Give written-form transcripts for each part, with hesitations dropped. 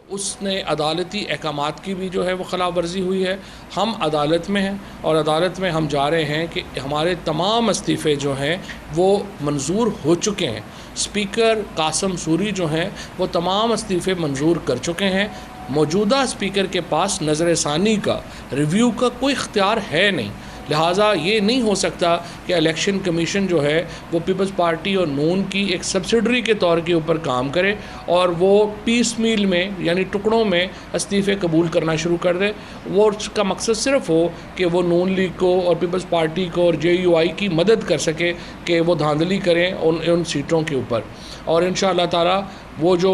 उसने अदालती अहकामात की भी जो है वो खिलाफ वर्जी हुई है। हम अदालत में हैं और अदालत में हम जा रहे हैं कि हमारे तमाम इस्तीफ़े जो हैं वो मंजूर हो चुके हैं। स्पीकर कासम सूरी जो हैं वो तमाम इस्तीफ़े मंजूर कर चुके हैं। मौजूदा स्पीकर के पास नज़र षानी का, रिव्यू का कोई इख्तियार है नहीं। लिहाजा ये नहीं हो सकता कि इलेक्शन कमीशन जो है वो पीपल्स पार्टी और नून की एक सब्सिडरी के तौर के ऊपर काम करे और वो पीस मील में यानी टुकड़ों में इस्तीफ़े कबूल करना शुरू कर दे। वो उसका मकसद सिर्फ हो कि वो नून लीग को और पीपल्स पार्टी को और JUI की मदद कर सके कि वो धांधली करें उन सीटों के ऊपर। और इंशाअल्लाह ताला वो जो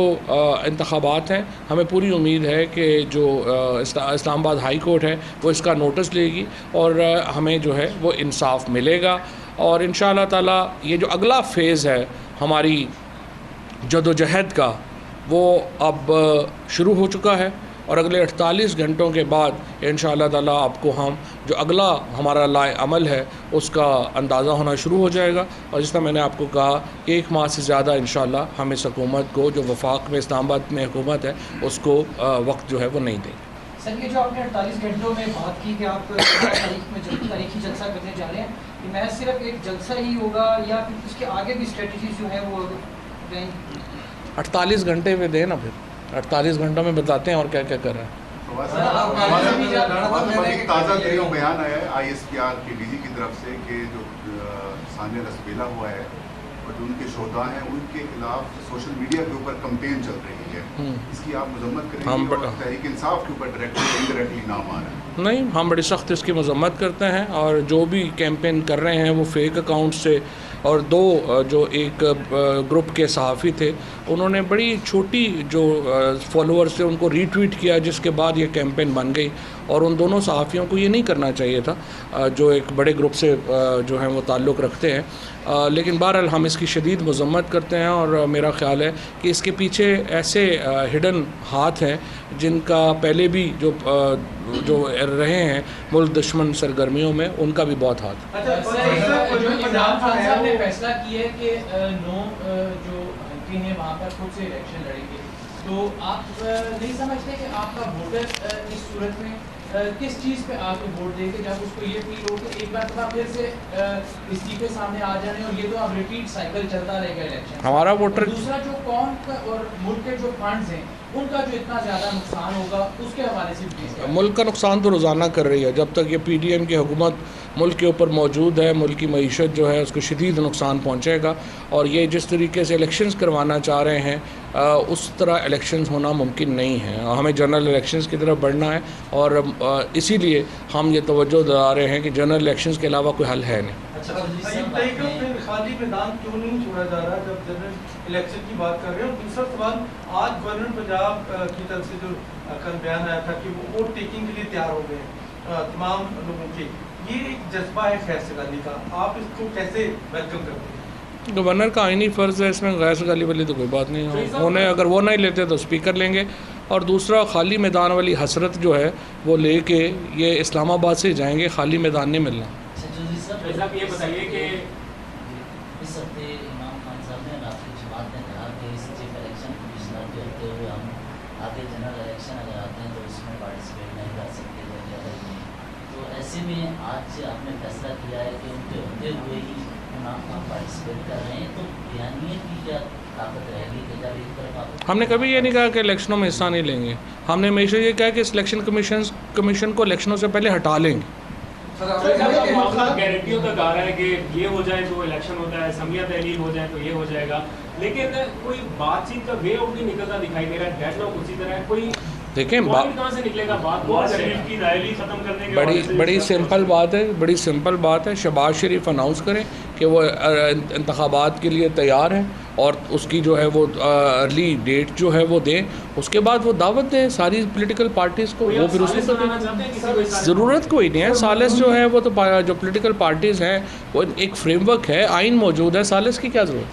इंतखाबात हैं, हमें पूरी उम्मीद है कि जो इस्लामाबाद हाई कोर्ट है वो इसका नोटिस लेगी और हमें जो है वो इंसाफ मिलेगा। और इंशाअल्लाह ताला ये जो अगला फ़ेज़ है हमारी जदोजहद का वो अब शुरू हो चुका है और अगले 48 घंटों के बाद इंशाअल्लाह ताला आपको हम जो अगला हमारा लाए अमल है उसका अंदाज़ा होना शुरू हो जाएगा। और जिस तरह मैंने आपको कहा कि 1 माह से ज़्यादा इंशाअल्लाह हम इस हुकूमत को जो वफाक में इस्लामाबाद में हुकूमत है उसको वक्त जो है वो नहीं देंगे। सर, ये जो आपने 48 घंटों में बात की कि आप तारीखी जलसा करने जा रहे हैं, कि मैं सिर्फ एक जलसा ही होगा या फिर उसके आगे भी स्ट्रेटजीज जो है वो 48 घंटे में दें ना, फिर 48 घंटों में बताते हैं और क्या क्या कर रहे हैं। ताज़ा बयान आया है ISPR के DG की तरफ से कि जो सानिया रसबेला हुआ है और जो उनके शोधा हैं उनके खिलाफ सोशल मीडिया के ऊपर कंपेन चल रही है, इसकी आप मजम्मत करेंगे? और तहरीक इंसाफ के ऊपर डायरेक्टली इनडायरेक्टली नाम आ रहा है। नहीं, हम बड़ी सख्त इसकी मजम्मत करते हैं और जो भी कैंपेन कर रहे हैं वो फेक अकाउंट से, और दो जो एक ग्रुप के सहाफ़ी थे उन्होंने बड़ी छोटी जो फॉलोअर्स थे उनको रीट्वीट किया, जिसके बाद ये कैंपेन बन गई। और उन दोनों सहाफ़ियों को ये नहीं करना चाहिए था जो एक बड़े ग्रुप से जो है वो ताल्लुक़ रखते हैं। लेकिन बहरहाल हम इसकी शदीद मजम्मत करते हैं और मेरा ख़्याल है कि इसके पीछे ऐसे हिडन हाथ हैं जिनका पहले भी जो रहे हैं मुल्क दुश्मन सरगर्मियों में, उनका भी बहुत हाथ। अच्छा, जो इमरान खान साहब ने फैसला किया है कि जो हल्के हैं वहाँ पर खुद से इलेक्शन लड़ेंगे, तो आप नहीं समझते कि आपका वोटर इस सूरत में किस चीज़ पे आपको वोट देंगे जब उसको ये फील हो कि एक बार तो फिर से इस्तीफे सामने आ जाने और ये तो अब रिपीट साइकिल चलता रहेगा इलेक्शन। हमारा वोटर दूसरा जो कौम और मुल्क के जो फंड्स हैं उनका जो इतना ज़्यादा नुकसान होगा उसके हवाले से मुल्क का नुकसान तो रोज़ाना कर रही है। जब तक ये PDM की हुकूमत मुल्क के ऊपर मौजूद है, मुल्क की मईशत जो है उसको शदीद नुकसान पहुँचेगा। और ये जिस तरीके से इलेक्शंस करवाना चाह रहे हैं उस तरह इलेक्शंस होना मुमकिन नहीं है। हमें जनरल इलेक्शंस की तरफ बढ़ना है और इसीलिए हम ये तवज्जो दिला रहे हैं कि जनरल इलेक्शंस के अलावा कोई हल है नहीं। खाली मैदान क्यों नहीं छोड़ा जा रहा जब जनरल इलेक्शन की बात कर रहे हैं? और दूसरा सवाल, आज गवर्नर पंजाब की तरफ से जो कल बयान आया था कि वो वोट टेकिंग के लिए तैयार हो गए तमाम लोगों के, ये एक जज्बा है खैर सगाली का, आप इसको कैसे वेलकम करते हैं? गवर्नर का आईनी फ़र्ज़ है, इसमें गैर सगाली वाली तो कोई बात नहीं है। उन्हें अगर वो नहीं लेते तो स्पीकर लेंगे। और दूसरा, खाली मैदान वाली हसरत जो है वो लेके ये इस्लामाबाद से जाएंगे, खाली मैदान नहीं मिलना। ये बताइए कि इस हफ्ते इमाम खान साहब ने राष्ट्रीय जमात ने कहा कि इस चीफ इलेक्शन कमिश्नर के होते हुए हम आगे जनरल इलेक्शन अगर आते हैं तो उसमें पार्टिसिपेट नहीं कर सकते। तो ऐसे में आज आपने फैसला किया है कि उनके होते हुए ही इमाम खान पार्टिसिपेट कर रहे हैं, तो बयानियत की क्या ताकत रहेगी कि जब एक तरफ हमने कभी ये नहीं कहा कि इलेक्शनों में हिस्सा नहीं लेंगे। हमने हमेशा ये कहा कि इस इलेक्शन कमीशन को इलेक्शनों से पहले हटा लेंगे। गारंटियों का गा रहा है कि ये हो जाए तो इलेक्शन होता है, असम्बलियाँ तहलील हो जाए तो ये हो जाएगा, लेकिन कोई बातचीत का वे आउट नहीं निकलता दिखाई दे रहा है। डेडलॉक उसी तरह है, कोई देखें कहाँ से निकलेगा बात की रैली खत्म करने के बड़ी सिंपल बात है, बड़ी सिंपल बात है। शहबाज शरीफ अनाउंस करें कि वो इंतखाबात के लिए तैयार है और उसकी जो है वो अर्ली डेट जो है वो दें, उसके बाद वो दावत दें सारी पॉलिटिकल पार्टीज़ को, वो फिर उसमें ज़रूरत कोई नहीं है। सालिस जो है वो तो जो पॉलिटिकल पार्टीज़ हैं वो एक फ्रेमवर्क है, आइन मौजूद है, सालिस की क्या ज़रूरत है।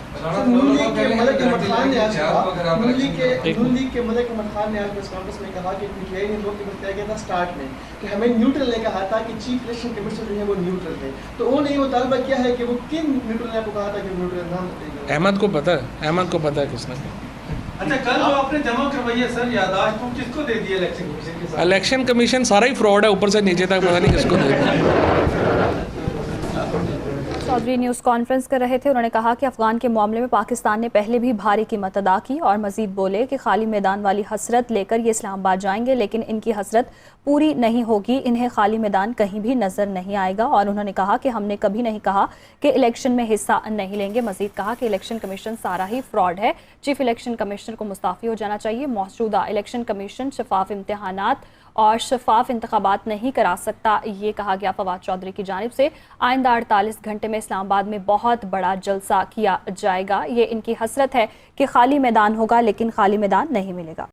कहा कि पीटीआई ने लोग बताया गया था स्टार्ट में कि हमें न्यूट्रल ने कहा था कि चीफ इलेक्शन कमिश्नर जो है वो न्यूट्रल है, तो उन्होंने ये मुतालबा किया है कि वो किन न्यूट्रल ने आपको कहा था कि न्यूट्रल नाम बताइए। अहमद को पता है किसने। अच्छा, कल जो आपने जमा करवाई है सर यादाश्त, वो किसको दे दी इलेक्शन कमीशन के साथ? इलेक्शन कमीशन सारा ही फ्रॉड है, ऊपर से नीचे तक पता नहीं किसको दे। चौधरी न्यूज़ कॉन्फ्रेंस कर रहे थे। उन्होंने कहा कि अफगान के मामले में पाकिस्तान ने पहले भी भारी कीमत अदा की और मजीद बोले कि खाली मैदान वाली हसरत लेकर ये इस्लामाबाद जाएंगे, लेकिन इनकी हसरत पूरी नहीं होगी, इन्हें खाली मैदान कहीं भी नजर नहीं आएगा। और उन्होंने कहा कि हमने कभी नहीं कहा कि इलेक्शन में हिस्सा नहीं लेंगे। मजीद कहा कि इलेक्शन कमीशन सारा ही फ्रॉड है, चीफ इलेक्शन कमिश्नर को मुस्ताफ़ी हो जाना चाहिए। मौजूदा इलेक्शन कमीशन शफाफ इम्तिहानात और शफाफ इंतखाबात नहीं करा सकता, ये कहा गया फवाद चौधरी की जानिब से। आइंदा 48 घंटे में इस्लामाबाद में बहुत बड़ा जलसा किया जाएगा। ये इनकी हसरत है कि खाली मैदान होगा, लेकिन खाली मैदान नहीं मिलेगा।